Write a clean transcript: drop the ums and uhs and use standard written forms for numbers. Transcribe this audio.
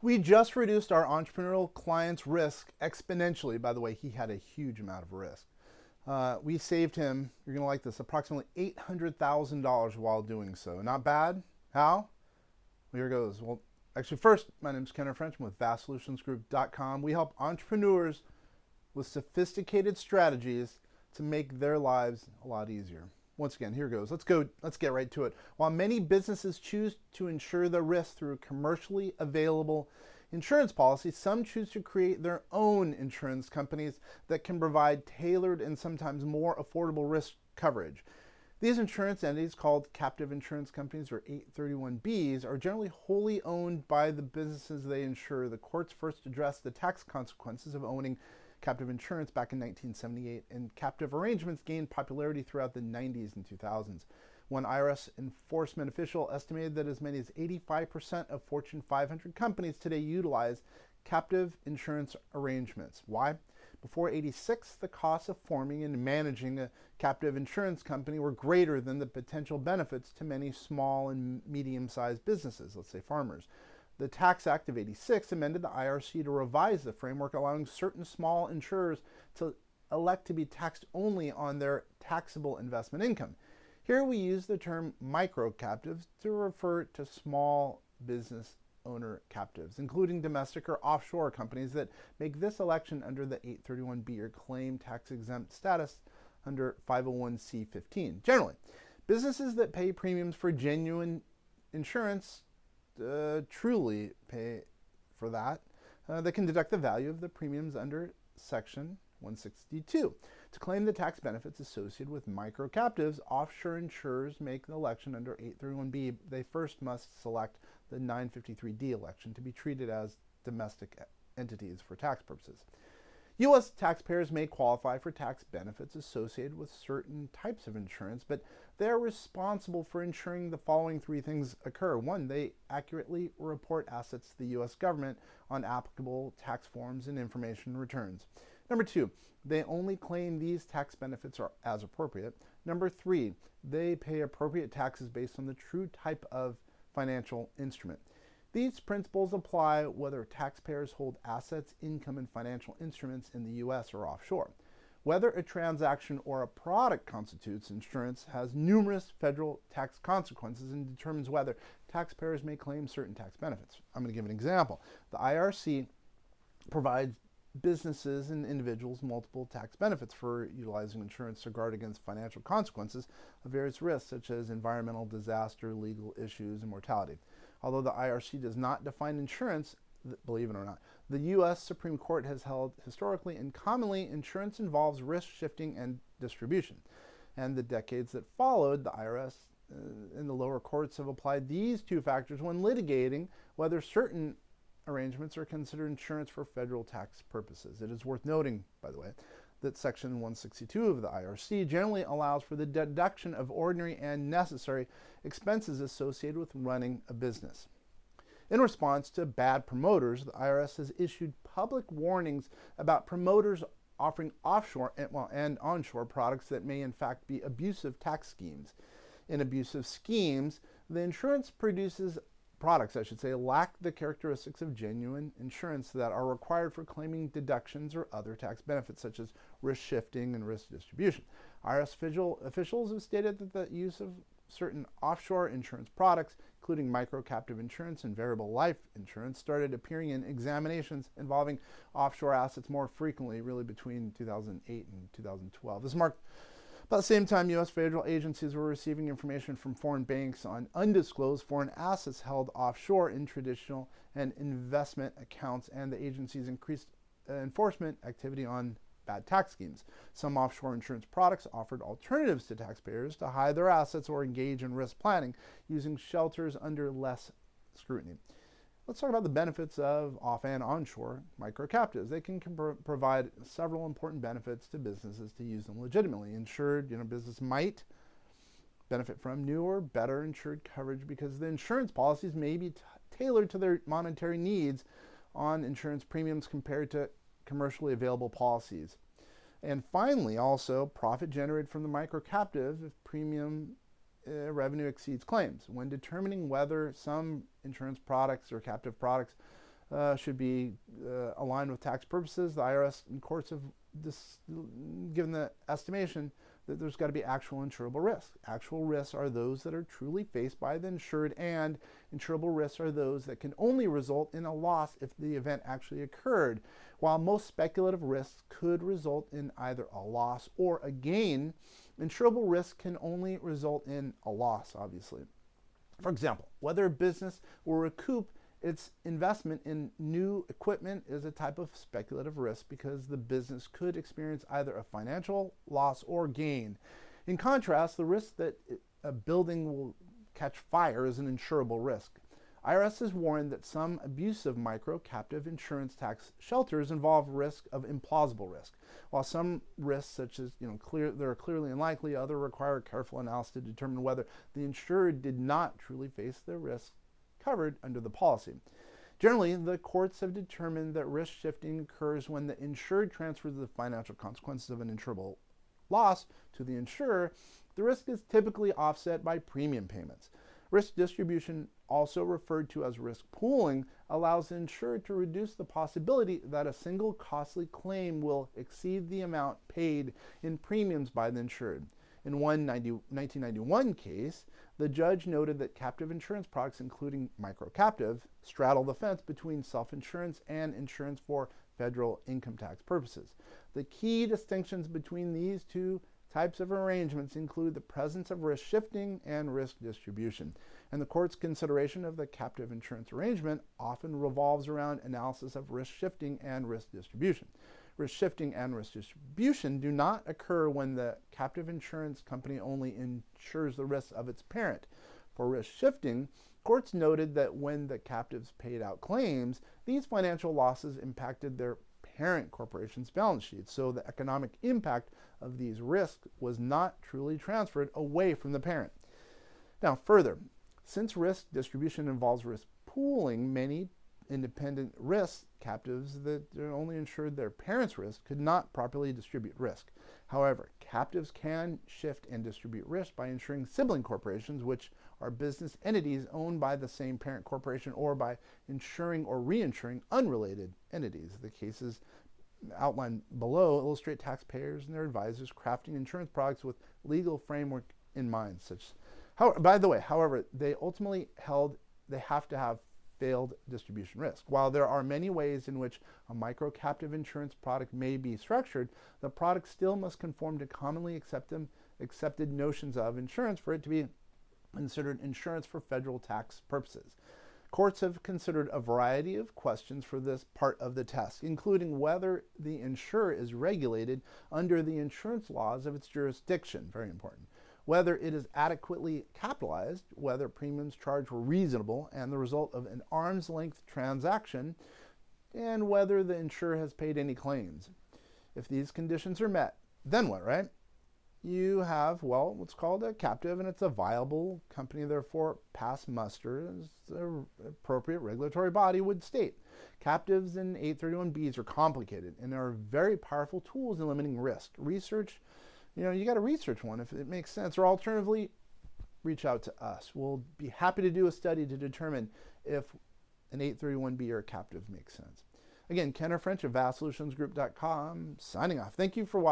We just reduced our entrepreneurial client's risk exponentially. By the way, he had a huge amount of risk. We saved him, you're going to like this, approximately $800,000 while doing so. Not bad? How? Well, here goes. Well, actually, first, my name is Kenneth French. I'm with vastsolutionsgroup.com. We help entrepreneurs with sophisticated strategies to make their lives a lot easier. Once again, here goes. Let's get right to it. While many businesses choose to insure the risk through commercially available insurance policies, some choose to create their own insurance companies that can provide tailored and sometimes more affordable risk coverage. These insurance entities, called captive insurance companies or 831Bs, are generally wholly owned by the businesses they insure. The courts first addressed the tax consequences of owning captive insurance back in 1978, and captive arrangements gained popularity throughout the 90s and 2000s. One IRS enforcement official estimated that as many as 85% of Fortune 500 companies today utilize captive insurance arrangements. Why? Before '86, the costs of forming and managing a captive insurance company were greater than the potential benefits to many small and medium-sized businesses, let's say farmers. The Tax Act of '86 amended the IRC to revise the framework, allowing certain small insurers to elect to be taxed only on their taxable investment income. Here we use the term micro-captives to refer to small business owner captives, including domestic or offshore companies that make this election under the 831B or claim tax-exempt status under 501c15. Generally, businesses that pay premiums for genuine insurance truly pay for that. They can deduct the value of the premiums under Section 162. To claim the tax benefits associated with micro captives, offshore insurers make the election under 831B. They first must select the 953D election to be treated as domestic entities for tax purposes. U.S. taxpayers may qualify for tax benefits associated with certain types of insurance, but they are responsible for ensuring the following three things occur. One, they accurately report assets to the U.S. government on applicable tax forms and information returns. Number two, they only claim these tax benefits are as appropriate. Number three, they pay appropriate taxes based on the true type of financial instrument. These principles apply whether taxpayers hold assets, income, and financial instruments in the U.S. or offshore. Whether a transaction or a product constitutes insurance has numerous federal tax consequences and determines whether taxpayers may claim certain tax benefits. I'm going to give an example. The IRC provides businesses and individuals multiple tax benefits for utilizing insurance to guard against financial consequences of various risks such as environmental disaster, legal issues, and mortality. Although the IRC does not define insurance, believe it or not, the U.S. Supreme Court has held historically and commonly insurance involves risk shifting and distribution. And the decades that followed, the IRS and the lower courts have applied these two factors when litigating whether certain arrangements are considered insurance for federal tax purposes. It is worth noting, by the way, that Section 162 of the IRC generally allows for the deduction of ordinary and necessary expenses associated with running a business. In response to bad promoters, the IRS has issued public warnings about promoters offering offshore and onshore products that may in fact be abusive tax schemes. In abusive schemes, the insurance products, lack the characteristics of genuine insurance that are required for claiming deductions or other tax benefits, such as risk shifting and risk distribution. IRS officials have stated that the use of certain offshore insurance products, including micro-captive insurance and variable life insurance, started appearing in examinations involving offshore assets more frequently, really between 2008 and 2012. This marked about the same time, U.S. federal agencies were receiving information from foreign banks on undisclosed foreign assets held offshore in traditional and investment accounts, and the agencies increased enforcement activity on bad tax schemes. Some offshore insurance products offered alternatives to taxpayers to hide their assets or engage in risk planning using shelters under less scrutiny. Let's talk about the benefits of off and onshore micro-captives. They can provide several important benefits to businesses to use them legitimately. Insured, business might benefit from new or better insured coverage because the insurance policies may be tailored to their monetary needs on insurance premiums compared to commercially available policies. And finally, also, profit generated from the micro-captive if premium revenue exceeds claims. When determining whether some insurance products or captive products should be aligned with tax purposes. The IRS and courts have given the estimation that there's got to be actual insurable risks. Actual risks are those that are truly faced by the insured, and insurable risks are those that can only result in a loss if the event actually occurred. While most speculative risks could result in either a loss or a gain, insurable risks can only result in a loss, obviously. For example, whether a business will recoup its investment in new equipment is a type of speculative risk because the business could experience either a financial loss or gain. In contrast, the risk that a building will catch fire is an insurable risk. IRS has warned that some abusive micro-captive insurance tax shelters involve risk of implausible risk, while some risks, such as they're clearly unlikely, others require careful analysis to determine whether the insured did not truly face the risk covered under the policy. Generally, the courts have determined that risk shifting occurs when the insured transfers the financial consequences of an insurable loss to the insurer. The risk is typically offset by premium payments. Risk distribution, also referred to as risk pooling, allows the insured to reduce the possibility that a single costly claim will exceed the amount paid in premiums by the insured. In one 1991 case, the judge noted that captive insurance products, including micro-captive, straddle the fence between self-insurance and insurance for federal income tax purposes. The key distinctions between these two types of arrangements include the presence of risk shifting and risk distribution. And the court's consideration of the captive insurance arrangement often revolves around analysis of risk shifting and risk distribution. Risk shifting and risk distribution do not occur when the captive insurance company only insures the risks of its parent. For risk shifting, courts noted that when the captives paid out claims, these financial losses impacted their parent corporation's balance sheet, so the economic impact of these risks was not truly transferred away from the parent. Now, further, since risk distribution involves risk pooling, many independent risk captives that only insured their parents' risk could not properly distribute risk. However, captives can shift and distribute risk by insuring sibling corporations, which are business entities owned by the same parent corporation, or by insuring or reinsuring unrelated entities. The cases outlined below illustrate taxpayers and their advisors crafting insurance products with legal framework in mind. However, they ultimately held they have to have failed distribution risk. While there are many ways in which a micro-captive insurance product may be structured, the product still must conform to commonly accepted notions of insurance for it to be considered insurance for federal tax purposes. Courts have considered a variety of questions for this part of the test, including whether the insurer is regulated under the insurance laws of its jurisdiction, very important, whether it is adequately capitalized, whether premiums charged were reasonable and the result of an arm's length transaction, and whether the insurer has paid any claims. If these conditions are met, then what, right? You have, what's called a captive, and it's a viable company, therefore pass muster, as the appropriate regulatory body would state. Captives and 831Bs are complicated and are very powerful tools in limiting risk. Research, you got to research one if it makes sense, or alternatively, reach out to us. We'll be happy to do a study to determine if an 831B or a captive makes sense. Again, Ken or French of VastSolutionsGroup.com, signing off. Thank you for watching.